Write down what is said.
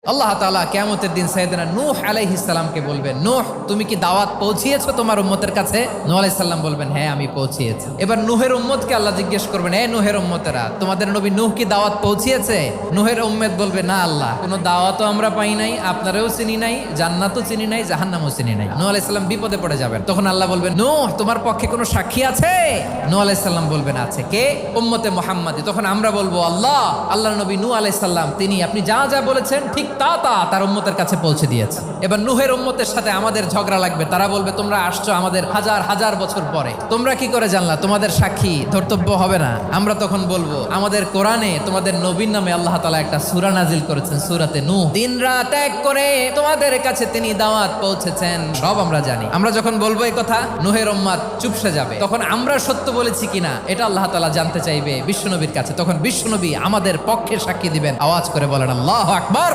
আল্লাহ তাআলা কিয়ামতের দিন সাইয়েদনা নূহ আলাইহিস সালামকে বলবেন, নূহ তুমি কি দাওয়াত পৌঁছিয়েছো তোমার উম্মতের কাছে? নূহ আলাইহিস সালাম বলবেন, হ্যাঁ আমি পৌঁছিয়েছি। এবার নূহের উম্মতকে আল্লাহ জিজ্ঞেস করবেন, এ নূহের উম্মতেরা তোমাদের নবী নূহ কি দাওয়াত পৌঁছিয়েছে? নূহের উম্মত বলবে, না আল্লাহ, কোনো দাওয়াতও আমরা পাই নাই, আপনারাও চিনি নাই, জান্নাতও চিনি নাই, জাহান্নামও চিনি নাই। নূহ আলাইহিস সালাম বিপদে পড়ে যাবেন। তখন আল্লাহ বলবেন, নূহ তোমার পক্ষে কোনো সাক্ষী আছে? নূহ আলাইহিস সালাম বলবেন, আছে। কে? উম্মতে মুহাম্মাদি। তখন আমরা বলবো, আল্লাহ, আল্লাহর নবী নূহ আলাইহিস সালাম তিনি আপনি যা যা বলেছেন ঠিক তা তার উম্মতের কাছে পৌঁছে দিয়েছে। এবার নূহের উম্মতের সাথে আমাদের ঝগড়া লাগবে। তারা বলবে, তোমরা আসছো আমাদের হাজার হাজার বছর পরে, তোমরা কি করে জানলা? তোমাদের সাক্ষী ধর্তব্য হবে না? আমরা তখন বলবো, আমাদের কোরআনে তোমাদের নবীর নামে আল্লাহ তাআলা একটা সূরা নাজিল করেছেন, সূরাতে নূহ। দিন রাত এক করে তোমাদের কাছে তিনি দাওয়াত পৌঁছেছেন, সব আমরা জানি। আমরা যখন বলবো এই কথা, নূহের উম্মত চুপসে যাবে। তখন আমরা সত্য বলেছি কিনা এটা আল্লাহ তাআলা জানতে চাইবে বিশ্বনবীর কাছে। তখন বিশ্বনবী আমাদের পক্ষে সাক্ষী দিবেন। আওয়াজ করে বলেন আল্লাহু আকবার।